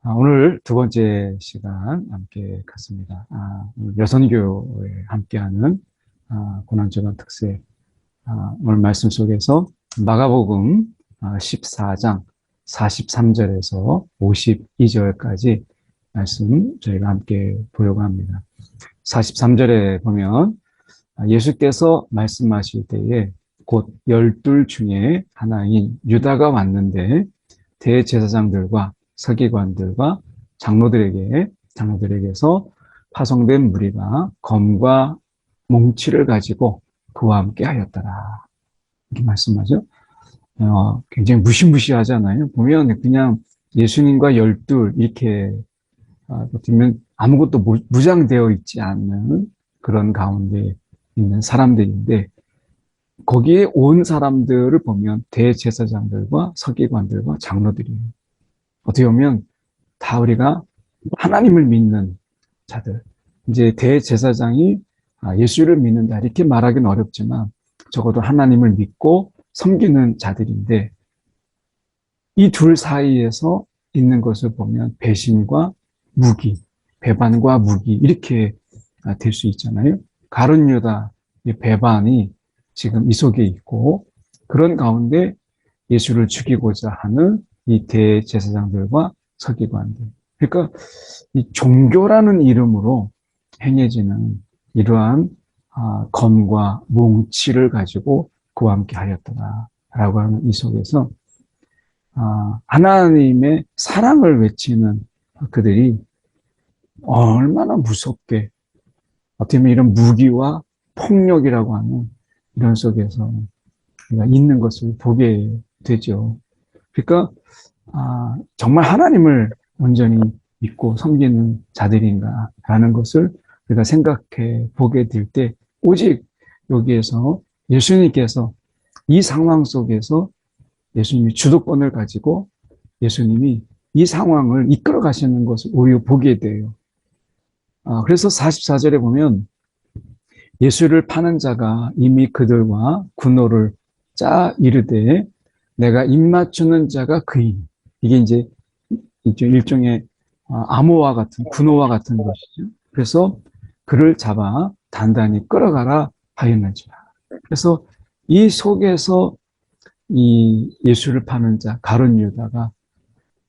오늘 두 번째 시간 함께 갖습니다. 오늘 여선교에 함께하는 고난주간 특세 오늘 말씀 속에서 마가복음 14장 43절에서 52절까지 말씀 저희가 함께 보려고 합니다. 43절에 보면 예수께서 말씀하실 때에 곧 12 중에 하나인 유다가 왔는데 대제사장들과 서기관들과 장로들에게서 파송된 무리가 검과 몽치를 가지고 그와 함께 하였더라. 이렇게 말씀하죠. 굉장히 무시무시하잖아요. 보면 그냥 예수님과 12 이렇게 보면 아무것도 무장되어 있지 않는 그런 가운데 있는 사람들인데 거기에 온 사람들을 보면 대제사장들과 서기관들과 장로들이에요. 어떻게 보면 다 우리가 하나님을 믿는 자들. 이제 대제사장이 예수를 믿는다 이렇게 말하기는 어렵지만 적어도 하나님을 믿고 섬기는 자들인데 이 둘 사이에서 있는 것을 보면 배신과 무기, 배반과 무기 이렇게 될 수 있잖아요. 가룟 유다의 배반이 지금 이 속에 있고 그런 가운데 예수를 죽이고자 하는 이 대제사장들과 서기관들. 그러니까 이 종교라는 이름으로 행해지는 이러한 검과 몽치를 가지고 그와 함께 하였더라라고 하는 이 속에서 하나님의 사랑을 외치는 그들이 얼마나 무섭게 어떻게 보면 이런 무기와 폭력이라고 하는 이런 속에서 우리가 있는 것을 보게 되죠. 그러니까 정말 하나님을 온전히 믿고 섬기는 자들인가라는 것을 우리가 생각해 보게 될 때 오직 여기에서 예수님께서 이 상황 속에서 예수님이 주도권을 가지고 예수님이 이 상황을 이끌어 가시는 것을 오히려 보게 돼요. 그래서 44절에 보면 예수를 파는 자가 이미 그들과 군노를 짜 이르되 내가 입맞추는 자가 그인. 이게 이제 일종의 암호와 같은 군호와 같은 것이죠. 그래서 그를 잡아 단단히 끌어가라 하였는지라. 그래서 이 속에서 이 예수를 파는 자 가룟 유다가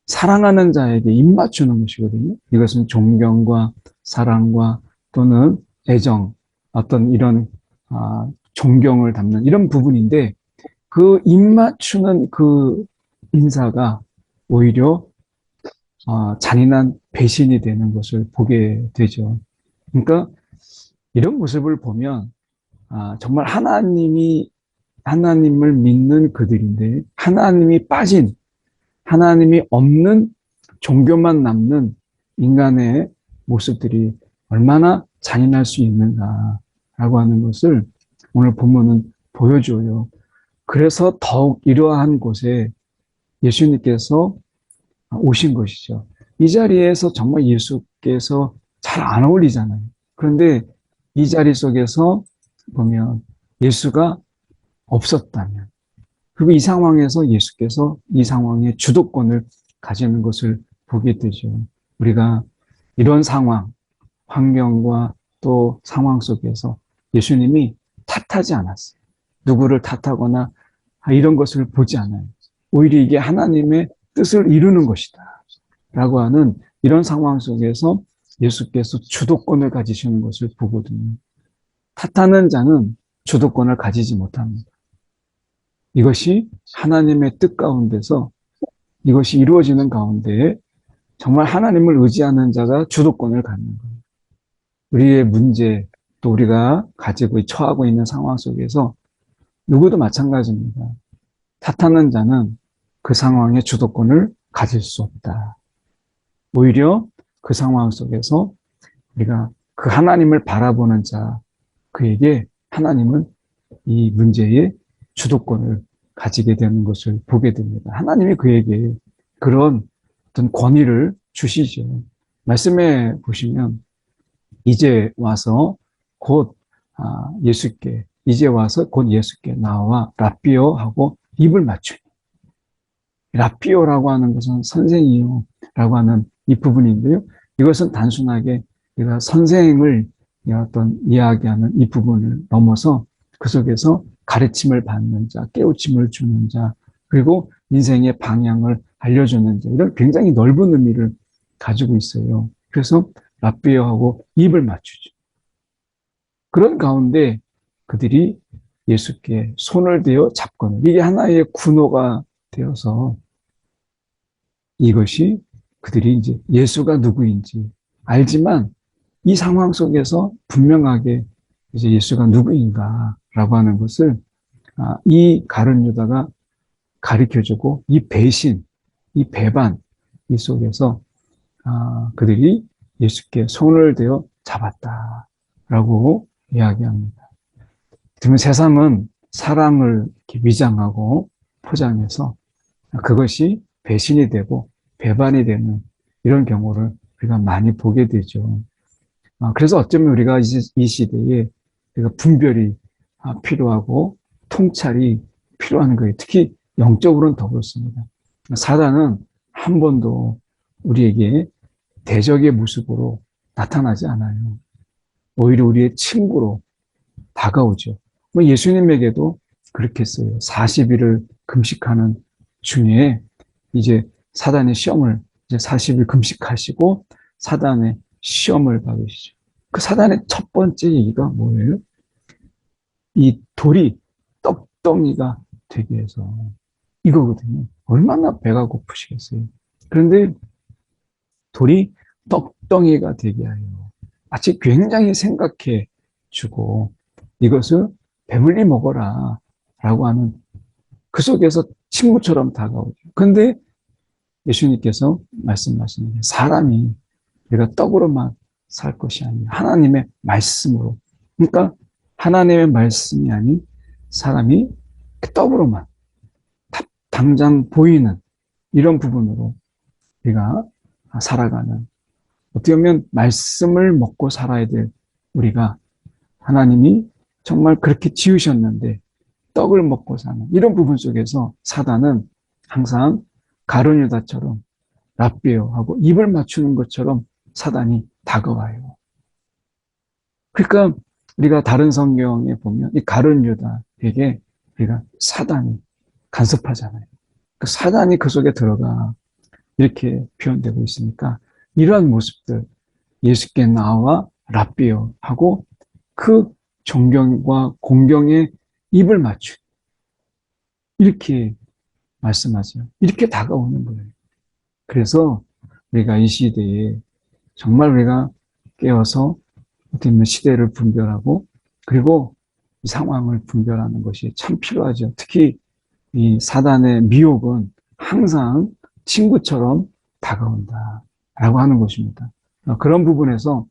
사랑하는 자에게 입맞추는 것이거든요. 이것은 존경과 사랑과 또는 애정, 어떤 이런 존경을 담는 이런 부분인데 그 입맞추는 그 인사가 오히려 잔인한 배신이 되는 것을 보게 되죠. 그러니까 이런 모습을 보면 정말 하나님을 믿는 그들인데 하나님이 빠진 하나님이 없는 종교만 남는 인간의 모습들이 얼마나 잔인할 수 있는가라고 하는 것을 오늘 본문은 보여줘요. 그래서 더욱 이러한 곳에 예수님께서 오신 것이죠. 이 자리에서 정말 예수께서 잘 안 어울리잖아요. 그런데 이 자리 속에서 보면 예수가 없었다면 그리고 이 상황에서 예수께서 이 상황의 주도권을 가지는 것을 보게 되죠. 우리가 이런 상황, 환경과 또 상황 속에서 예수님이 탓하지 않았어요. 누구를 탓하거나 이런 것을 보지 않아요. 오히려 이게 하나님의 뜻을 이루는 것이다 라고 하는 이런 상황 속에서 예수께서 주도권을 가지시는 것을 보거든요. 탓하는 자는 주도권을 가지지 못합니다. 이것이 하나님의 뜻 가운데서 이것이 이루어지는 가운데 정말 하나님을 의지하는 자가 주도권을 갖는 거예요. 우리의 문제 또 우리가 가지고 처하고 있는 상황 속에서 누구도 마찬가지입니다. 탓하는 자는 그 상황의 주도권을 가질 수 없다. 오히려 그 상황 속에서 우리가 그 하나님을 바라보는 자, 그에게 하나님은 이 문제의 주도권을 가지게 되는 것을 보게 됩니다. 하나님이 그에게 그런 어떤 권위를 주시죠. 말씀에 보시면 이제 와서 곧 예수께 이제 와서 곧 예수께 나와 라삐오 하고 입을 맞추니 라삐오라고 하는 것은 선생이요 라고 하는 이 부분인데요. 이것은 단순하게 내가 선생을 어떤 이야기하는 이 부분을 넘어서 그 속에서 가르침을 받는 자, 깨우침을 주는 자, 그리고 인생의 방향을 알려주는 자, 이런 굉장히 넓은 의미를 가지고 있어요. 그래서 랍비어하고 입을 맞추죠. 그런 가운데 그들이 예수께 손을 대어 잡거늘, 이게 하나의 군호가 되어서 이것이 그들이 이제 예수가 누구인지 알지만 이 상황 속에서 분명하게 이제 예수가 누구인가라고 하는 것을 이 가룟 유다가 가르쳐주고 이 배신, 이 배반 이 속에서 그들이 예수께 손을 대어 잡았다라고 이야기합니다. 그러면 세상은 사랑을 이렇게 위장하고 포장해서 그것이 배신이 되고 배반이 되는 이런 경우를 우리가 많이 보게 되죠. 그래서 어쩌면 우리가 이 시대에 우리가 분별이 필요하고 통찰이 필요한 거예요. 특히 영적으로는 더 그렇습니다. 사단은 한 번도 우리에게 대적의 모습으로 나타나지 않아요. 오히려 우리의 친구로 다가오죠. 예수님에게도 그렇게 했어요. 40일을 금식하는 중에 이제 사단의 시험을 이제 40일 금식하시고 사단의 시험을 받으시죠. 그 사단의 첫 번째 얘기가 뭐예요? 이 돌이 떡덩이가 되게 해서 이거거든요. 얼마나 배가 고프시겠어요. 그런데 돌이 떡덩이가 되게 하여 마치 굉장히 생각해 주고 이것을 배불리 먹어라 라고 하는 그 속에서 친구처럼 다가오죠. 그런데 예수님께서 말씀하시는 게 사람이 우리가 떡으로만 살 것이 아니라 하나님의 말씀으로, 그러니까 하나님의 말씀이 아닌 사람이 떡으로만 당장 보이는 이런 부분으로 우리가 살아가는, 어떻게 보면 말씀을 먹고 살아야 될 우리가 하나님이 정말 그렇게 지으셨는데 떡을 먹고 사는 이런 부분 속에서 사단은 항상 가룟 유다처럼 랍비어하고 입을 맞추는 것처럼 사단이 다가와요. 그러니까 우리가 다른 성경에 보면 이 가룟 유다에게 우리가 사단이 간섭하잖아요. 그 사단이 그 속에 들어가 이렇게 표현되고 있으니까 이러한 모습들, 예수께 나와 랍비어하고 그 존경과 공경에 입을 맞추 이렇게 말씀하죠. 이렇게 다가오는 거예요. 그래서 우리가 이 시대에 정말 우리가 깨어서 어떻게 보면 시대를 분별하고 그리고 이 상황을 분별하는 것이 참 필요하죠. 특히 이 사단의 미혹은 항상 친구처럼 다가온다라고 하는 것입니다. 그런 부분에서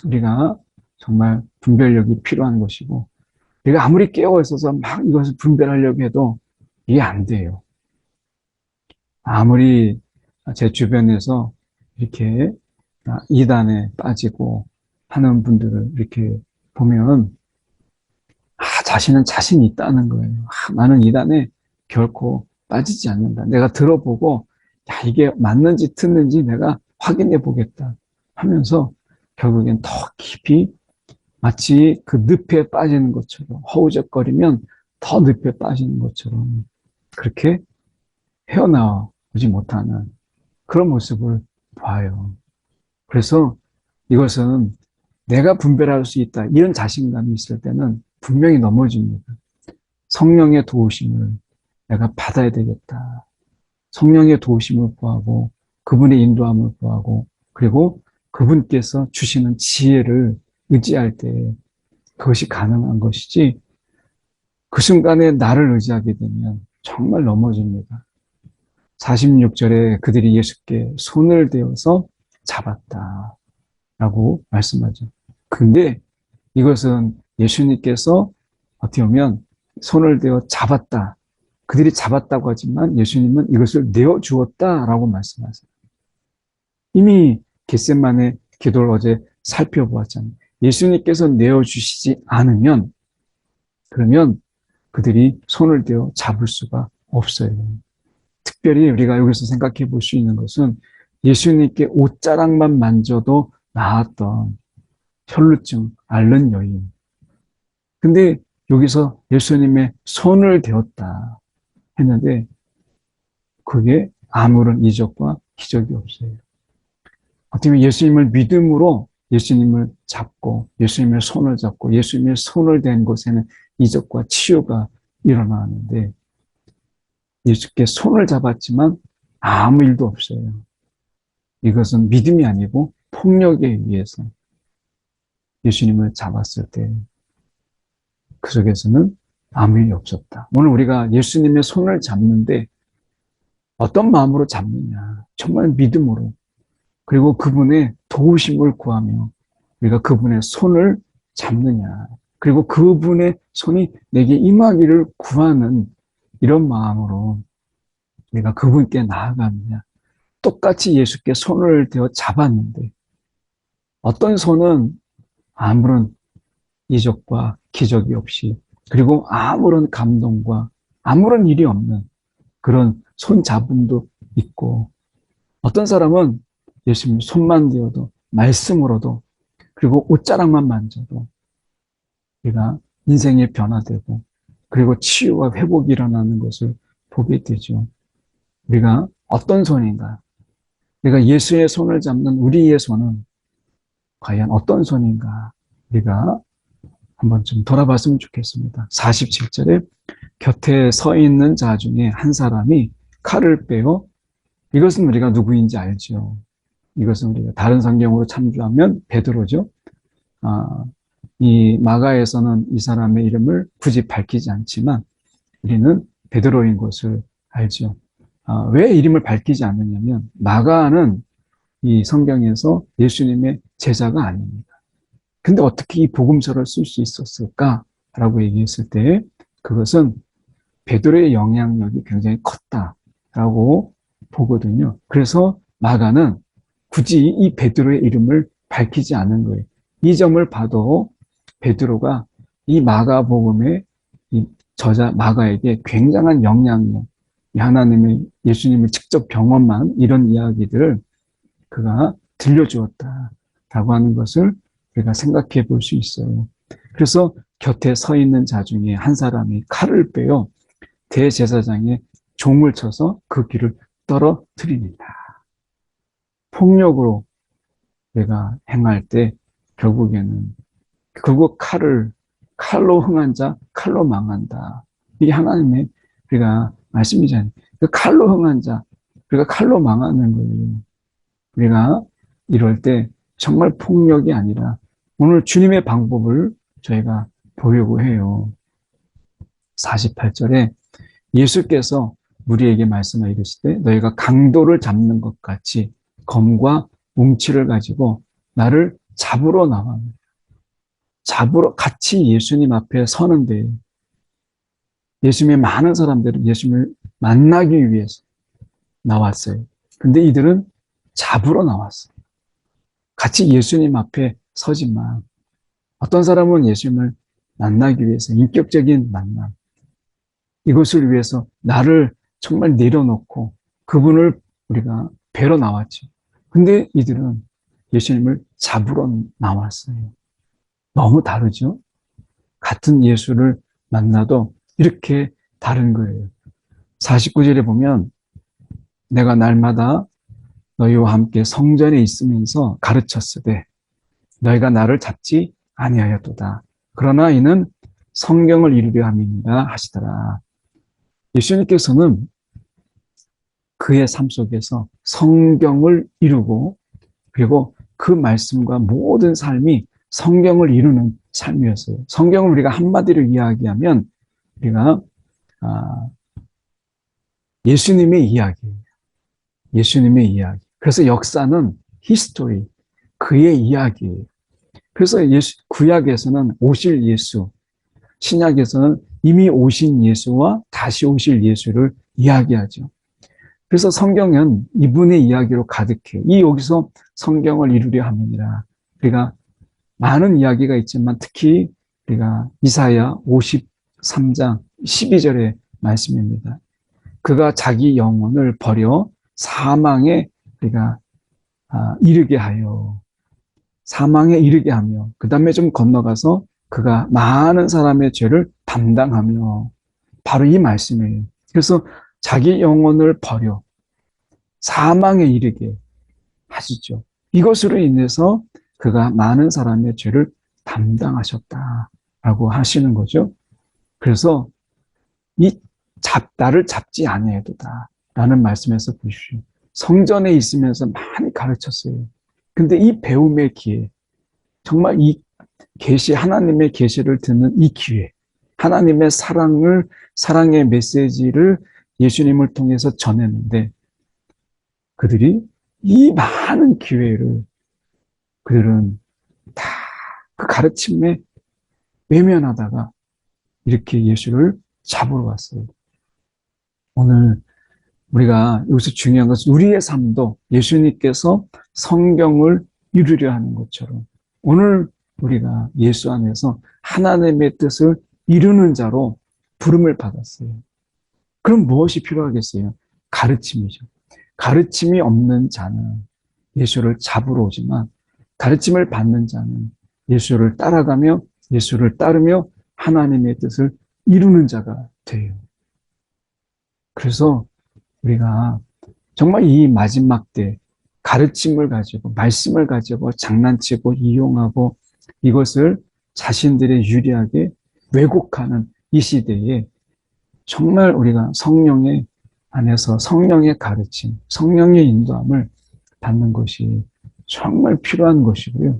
우리가 정말 분별력이 필요한 것이고 우리가 아무리 깨어 있어서 막 이것을 분별하려고 해도 이게 안 돼요. 아무리 제 주변에서 이렇게 이단에 빠지고 하는 분들을 이렇게 보면 자신은 자신이 있다는 거예요. 나는 이단에 결코 빠지지 않는다. 내가 들어보고 이게 맞는지 틀는지 내가 확인해 보겠다 하면서 결국엔 더 깊이 마치 그 늪에 빠지는 것처럼 허우적거리면 더 늪에 빠지는 것처럼 그렇게 헤어나오지 못하는 그런 모습을 봐요. 그래서 이것은 내가 분별할 수 있다 이런 자신감이 있을 때는 분명히 넘어집니다. 성령의 도우심을 내가 받아야 되겠다. 성령의 도우심을 구하고 그분의 인도함을 구하고 그리고 그분께서 주시는 지혜를 의지할 때 그것이 가능한 것이지 그 순간에 나를 의지하게 되면 정말 넘어집니다. 46절에 그들이 예수께 손을 대어서 잡았다라고 말씀하죠. 근데 이것은 예수님께서 어떻게 보면 손을 대어 잡았다. 그들이 잡았다고 하지만 예수님은 이것을 내어주었다라고 말씀하세요. 이미 겟세마네 기도를 어제 살펴보았잖아요. 예수님께서 내어주시지 않으면 그러면 그들이 손을 대어 잡을 수가 없어요. 특별히 우리가 여기서 생각해 볼 수 있는 것은 예수님께 옷자락만 만져도 나았던 혈루증 앓는 여인. 근데 여기서 예수님의 손을 대었다 했는데 그게 아무런 이적과 기적이 없어요. 어떻게 보면 예수님을 믿음으로 예수님을 잡고 예수님의 손을 잡고 예수님의 손을 댄 곳에는 이적과 치유가 일어나는데 예수께 손을 잡았지만 아무 일도 없어요. 이것은 믿음이 아니고 폭력에 의해서 예수님을 잡았을 때 그 속에서는 아무 일이 없었다. 오늘 우리가 예수님의 손을 잡는데 어떤 마음으로 잡느냐. 정말 믿음으로. 그리고 그분의 도우심을 구하며 우리가 그분의 손을 잡느냐. 그리고 그분의 손이 내게 임하기를 구하는 이런 마음으로 우리가 그분께 나아가느냐. 똑같이 예수께 손을 대어 잡았는데 어떤 손은 아무런 이적과 기적이 없이 그리고 아무런 감동과 아무런 일이 없는 그런 손잡음도 있고 어떤 사람은 예수님 손만 대어도 말씀으로도 그리고 옷자락만 만져도 우리가 인생이 변화되고 그리고 치유와 회복이 일어나는 것을 보게 되죠. 우리가 어떤 손인가? 우리가 예수의 손을 잡는 우리의 손은 과연 어떤 손인가? 우리가 한번 좀 돌아봤으면 좋겠습니다. 47절에 곁에 서 있는 자 중에 한 사람이 칼을 빼어 이것은 우리가 누구인지 알죠. 이것은 우리가 다른 성경으로 참조하면 베드로죠. 이 마가에서는 이 사람의 이름을 굳이 밝히지 않지만 우리는 베드로인 것을 알죠. 왜 이름을 밝히지 않느냐면 마가는 이 성경에서 예수님의 제자가 아닙니다. 근데 어떻게 이 복음서를 쓸 수 있었을까라고 얘기했을 때 그것은 베드로의 영향력이 굉장히 컸다라고 보거든요. 그래서 마가는 굳이 이 베드로의 이름을 밝히지 않은 거예요. 이 점을 봐도 베드로가 이 마가복음의 이 저자 마가에게 굉장한 영향력, 하나님의 예수님을 직접 경험한 이런 이야기들을 그가 들려주었다라고 하는 것을 우리가 생각해 볼 수 있어요. 그래서 곁에 서 있는 자 중에 한 사람이 칼을 빼어 대제사장의 종을 쳐서 그 길을 떨어뜨립니다. 폭력으로 내가 행할 때 결국 칼로 흥한 자 칼로 망한다. 이게 하나님의 우리가 말씀이잖아요. 그 칼로 흥한 자 우리가 칼로 망하는 거예요. 우리가 이럴 때 정말 폭력이 아니라 오늘 주님의 방법을 저희가 보려고 해요. 48절에 예수께서 우리에게 말씀하여 이르시되 너희가 강도를 잡는 것 같이 검과 뭉치를 가지고 나를 잡으러 나와. 잡으러 같이 예수님 앞에 서는데 예수님의 많은 사람들은 예수님을 만나기 위해서 나왔어요. 근데 이들은 잡으러 나왔어요. 같이 예수님 앞에 서지만 어떤 사람은 예수님을 만나기 위해서 인격적인 만남 이것을 위해서 나를 정말 내려놓고 그분을 우리가 뵈러 나왔죠. 근데 이들은 예수님을 잡으러 나왔어요. 너무 다르죠? 같은 예수를 만나도 이렇게 다른 거예요. 49절에 보면 내가 날마다 너희와 함께 성전에 있으면서 가르쳤으되 너희가 나를 잡지 아니하였도다. 그러나 이는 성경을 이루려 함이니라 하시더라. 예수님께서는 그의 삶 속에서 성경을 이루고 그리고 그 말씀과 모든 삶이 성경을 이루는 삶이었어요. 성경을 우리가 한마디로 이야기하면 우리가 예수님의 이야기예요. 예수님의 이야기. 그래서 역사는 히스토리, 그의 이야기예요. 그래서 구약에서는 오실 예수, 신약에서는 이미 오신 예수와 다시 오실 예수를 이야기하죠. 그래서 성경은 이분의 이야기로 가득해요. 여기서 성경을 이루려 함이니라. 우리가 많은 이야기가 있지만 특히 우리가 이사야 53장 12절의 말씀입니다. 그가 자기 영혼을 버려 사망에 우리가 이르게 하여, 사망에 이르게 하며, 그 다음에 좀 건너가서 그가 많은 사람의 죄를 담당하며, 바로 이 말씀이에요. 그래서 자기 영혼을 버려 사망에 이르게 하시죠. 이것으로 인해서 그가 많은 사람의 죄를 담당하셨다라고 하시는 거죠. 그래서 나를 잡지 아니해도다 라는 말씀에서 보십시오. 성전에 있으면서 많이 가르쳤어요. 근데 이 배움의 기회, 정말 이 하나님의 계시를 듣는 이 기회, 하나님의 사랑의 메시지를 예수님을 통해서 전했는데, 그들이 이 많은 기회를 그들은 다 그 가르침에 외면하다가 이렇게 예수를 잡으러 왔어요. 오늘 우리가 여기서 중요한 것은 우리의 삶도 예수님께서 성경을 이루려 하는 것처럼 오늘 우리가 예수 안에서 하나님의 뜻을 이루는 자로 부름을 받았어요. 그럼 무엇이 필요하겠어요? 가르침이죠. 가르침이 없는 자는 예수를 잡으러 오지만 가르침을 받는 자는 예수를 따라가며 예수를 따르며 하나님의 뜻을 이루는 자가 돼요. 그래서 우리가 정말 이 마지막 때 가르침을 가지고 말씀을 가지고 장난치고 이용하고 이것을 자신들의 유리하게 왜곡하는 이 시대에 정말 우리가 성령의 안에서 성령의 가르침, 성령의 인도함을 받는 것이 정말 필요한 것이고요.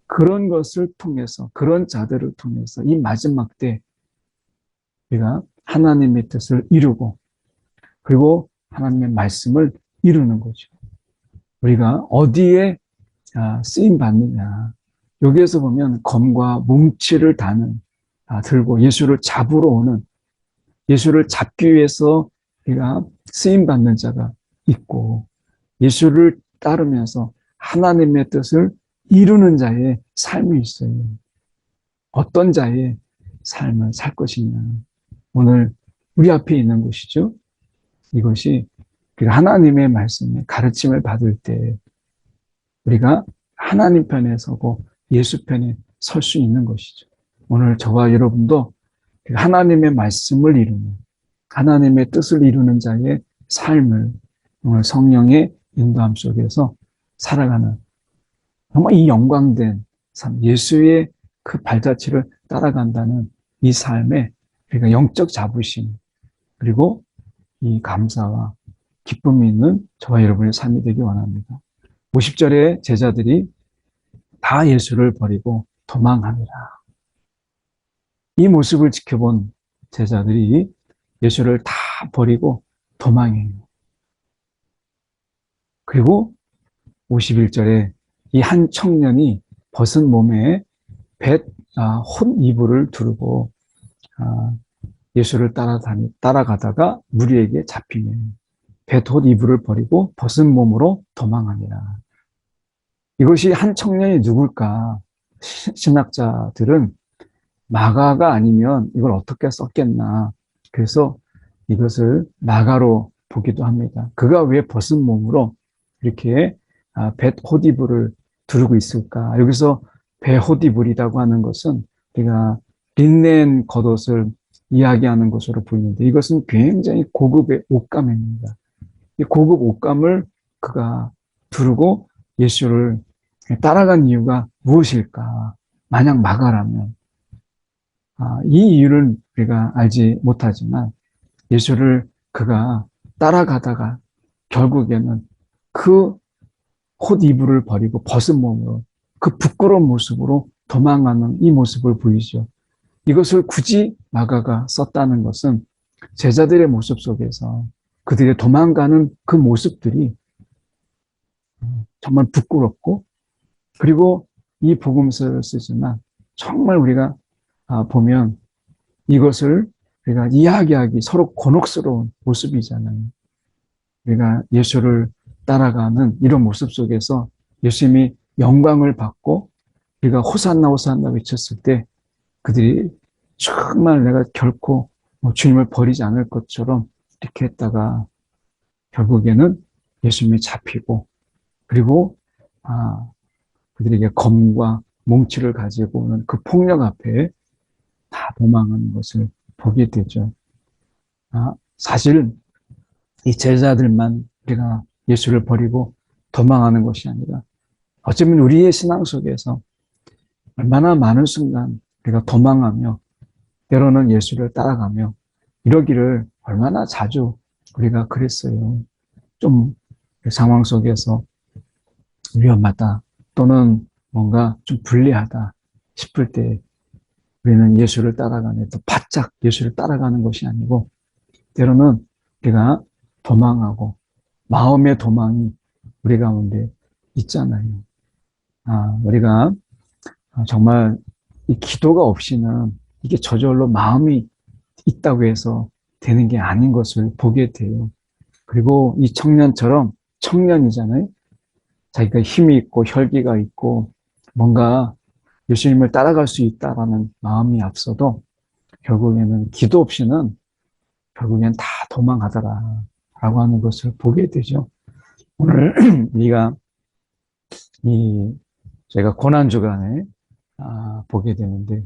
그런 것을 통해서, 그런 자들을 통해서 이 마지막 때 우리가 하나님의 뜻을 이루고 그리고 하나님의 말씀을 이루는 거죠. 우리가 어디에 쓰임 받느냐. 여기에서 보면 검과 뭉치를 들고 예수를 잡으러 오는, 예수를 잡기 위해서 우리가 쓰임 받는 자가 있고 예수를 따르면서 하나님의 뜻을 이루는 자의 삶이 있어요. 어떤 자의 삶을 살 것이냐. 오늘 우리 앞에 있는 것이죠. 이것이 하나님의 말씀에 가르침을 받을 때 우리가 하나님 편에 서고 예수 편에 설 수 있는 것이죠. 오늘 저와 여러분도 하나님의 말씀을 이루는, 하나님의 뜻을 이루는 자의 삶을 오늘 성령의 인도함 속에서 살아가는 정말 이 영광된 삶, 예수의 그 발자취를 따라간다는 이 삶에 우리가 영적 자부심 그리고 이 감사와 기쁨이 있는 저와 여러분의 삶이 되기 원합니다. 50절에 제자들이 다 예수를 버리고 도망하니라. 이 모습을 지켜본 제자들이 예수를 다 버리고 도망해요. 그리고 51절에 이 한 청년이 벗은 몸에 홑 이불을 두르고 예수를 따라가다가 무리에게 잡히며 홑 이불을 버리고 벗은 몸으로 도망하니라. 이것이 한 청년이 누굴까? 신학자들은 마가가 아니면 이걸 어떻게 썼겠나. 그래서 이것을 마가로 보기도 합니다. 그가 왜 벗은 몸으로 이렇게 홑 이불을 두르고 있을까? 여기서 홑 이불이라고 하는 것은 우리가 린넨 겉옷을 이야기하는 것으로 보이는데 이것은 굉장히 고급의 옷감입니다. 이 고급 옷감을 그가 두르고 예수를 따라간 이유가 무엇일까? 만약 마가라면 이 이유를 우리가 알지 못하지만 예수를 그가 따라가다가 결국에는 그 홑 이불을 버리고 벗은 몸으로 그 부끄러운 모습으로 도망가는 이 모습을 보이죠. 이것을 굳이 마가가 썼다는 것은 제자들의 모습 속에서 그들의 도망가는 그 모습들이 정말 부끄럽고 그리고 이 복음서를 쓰지만 정말 우리가 보면 이것을 우리가 이야기하기 서로 곤혹스러운 모습이잖아요. 우리가 예수를 따라가는 이런 모습 속에서 예수님이 영광을 받고 우리가 호산나 호산나 외쳤을 때 그들이 정말 내가 결코 주님을 버리지 않을 것처럼 이렇게 했다가 결국에는 예수님이 잡히고 그리고 그들에게 검과 몽치를 가지고 오는 그 폭력 앞에 다 도망하는 것을 보게 되죠. 사실 이 제자들만 우리가 예수를 버리고 도망하는 것이 아니라 어쩌면 우리의 신앙 속에서 얼마나 많은 순간 우리가 도망하며 때로는 예수를 따라가며 이러기를 얼마나 자주 우리가 그랬어요. 좀 상황 속에서 위험하다 또는 뭔가 좀 불리하다 싶을 때 우리는 예수를 따라가네 또 바짝 예수를 따라가는 것이 아니고 때로는 우리가 도망하고 마음의 도망이 우리 가운데 있잖아요. 우리가 정말 이 기도가 없이는 이게 저절로 마음이 있다고 해서 되는 게 아닌 것을 보게 돼요. 그리고 이 청년처럼 청년이잖아요. 자기가 힘이 있고 혈기가 있고 뭔가 예수님을 따라갈 수 있다라는 마음이 앞서도 결국에는 기도 없이는 결국엔 다 도망가더라 라고 하는 것을 보게 되죠. 오늘 우리가 저희가 고난주간에 보게 되는데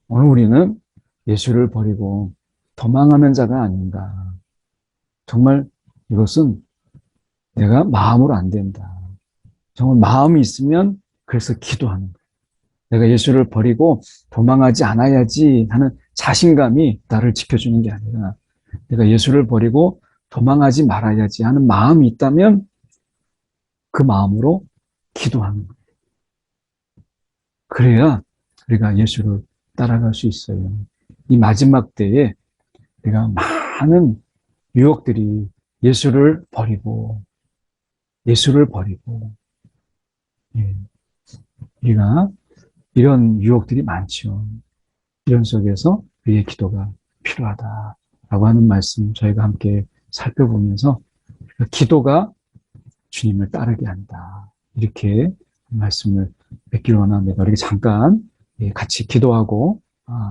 오늘 우리는 예수를 버리고 도망하는 자가 아닌가. 정말 이것은 내가 마음으로 안 된다. 정말 마음이 있으면 그래서 기도하는 거예요. 내가 예수를 버리고 도망하지 않아야지 하는 자신감이 나를 지켜주는 게 아니라 내가 예수를 버리고 도망하지 말아야지 하는 마음이 있다면 그 마음으로 기도하는 거예요. 그래야 우리가 예수를 따라갈 수 있어요. 이 마지막 때에 우리가 많은 유혹들이 예수를 버리고 우리가 이런 유혹들이 많죠. 이런 속에서 우리의 기도가 필요하다라고 하는 말씀 저희가 함께 살펴보면서 기도가 주님을 따르게 한다. 이렇게 말씀을 맺기를 원합니다. 우리 잠깐 같이 기도하고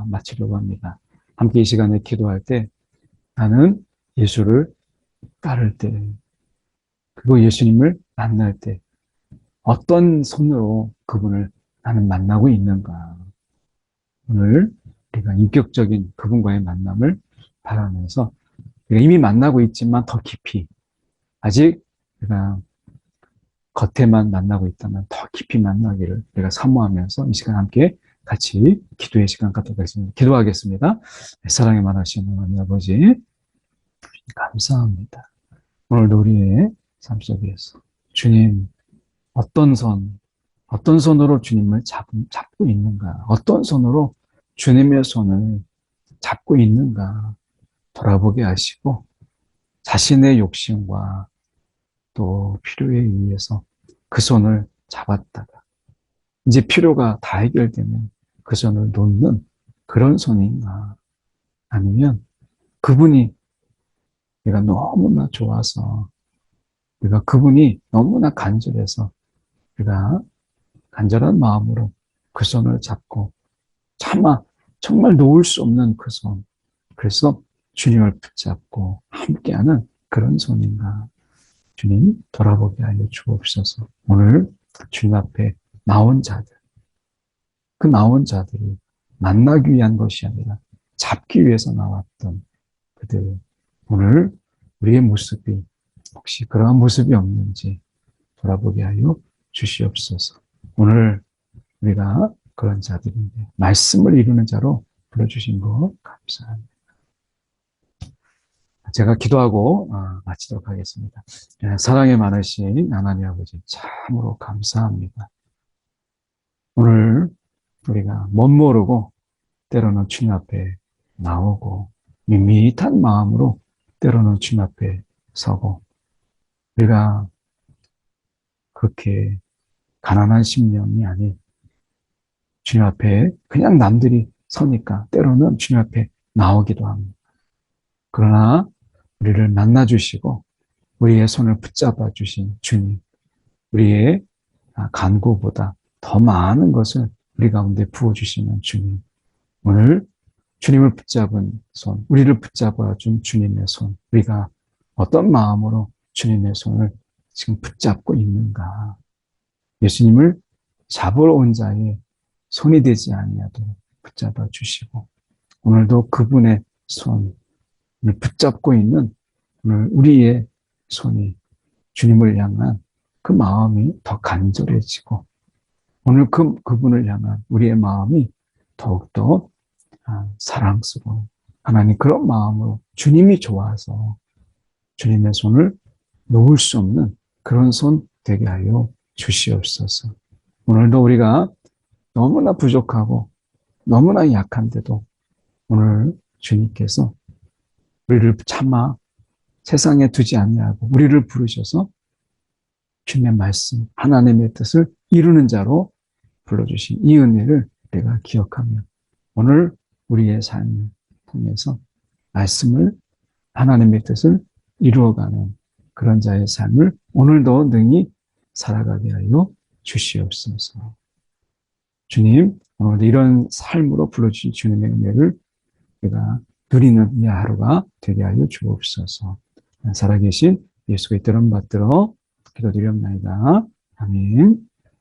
마치려고 합니다. 함께 이 시간에 기도할 때 나는 예수를 따를 때 그리고 예수님을 만날 때 어떤 손으로 그분을 나는 만나고 있는가. 오늘 우리가 인격적인 그분과의 만남을 바라면서 우리가 이미 만나고 있지만 더 깊이 아직 우리가 겉에만 만나고 있다면 더 깊이 만나기를 우리가 사모하면서 이 시간 함께 같이 기도의 시간 갖도록 하겠습니다. 기도하겠습니다. 사랑에 많으신 하나님 아버지 감사합니다. 오늘도 우리의 삶 속에서 주님 어떤 손으로 주님을 잡고 있는가? 어떤 손으로 주님의 손을 잡고 있는가? 돌아보게 하시고 자신의 욕심과 또 필요에 의해서 그 손을 잡았다가 이제 필요가 다 해결되면 그 손을 놓는 그런 손인가? 아니면 그분이 내가 너무나 좋아서 내가 그분이 너무나 간절해서 내가 간절한 마음으로 그 손을 잡고 차마 정말 놓을 수 없는 그 손. 그래서 주님을 붙잡고 함께하는 그런 손인가. 주님 돌아보게 하여 주옵소서. 오늘 주님 앞에 나온 자들, 그 나온 자들이 만나기 위한 것이 아니라 잡기 위해서 나왔던 그들. 오늘 우리의 모습이 혹시 그러한 모습이 없는지 돌아보게 하여 주시옵소서. 오늘 우리가 그런 자들인데 말씀을 이루는 자로 불러주신 거 감사합니다. 제가 기도하고 마치도록 하겠습니다. 사랑에 많으신 하나님 아버지 참으로 감사합니다. 오늘 우리가 못 모르고 때로는 주님 앞에 나오고 밋밋한 마음으로 때로는 주님 앞에 서고 우리가 그렇게 가난한 심령이 아닌 주님 앞에 그냥 남들이 서니까 때로는 주님 앞에 나오기도 합니다. 그러나 우리를 만나주시고 우리의 손을 붙잡아 주신 주님, 우리의 간구보다 더 많은 것을 우리 가운데 부어주시는 주님, 오늘 주님을 붙잡은 손, 우리를 붙잡아 준 주님의 손, 우리가 어떤 마음으로 주님의 손을 지금 붙잡고 있는가? 예수님을 잡으러 온 자의 손이 되지 아니하도록 붙잡아 주시고, 오늘도 그분의 손을 붙잡고 있는 오늘 우리의 손이 주님을 향한 그 마음이 더 간절해지고, 오늘 그분을 향한 우리의 마음이 더욱더 사랑스러운 하나님 그런 마음으로 주님이 좋아서 주님의 손을 놓을 수 없는 그런 손 되게 하여 주시옵소서. 오늘도 우리가 너무나 부족하고 너무나 약한데도 오늘 주님께서 우리를 차마 세상에 두지 아니하고 우리를 부르셔서 주님의 말씀, 하나님의 뜻을 이루는 자로 불러주신 이 은혜를 우리가 기억하며 오늘 우리의 삶을 통해서 말씀을, 하나님의 뜻을 이루어가는 그런 자의 삶을 오늘도 능히 살아가게 하여 주시옵소서. 주님, 오늘도 이런 삶으로 불러주신 주님의 은혜를 우리가 누리는 이 하루가 되게 하여 주옵소서. 살아계신 예수의 이름 받들어 기도드리옵나이다. 아멘.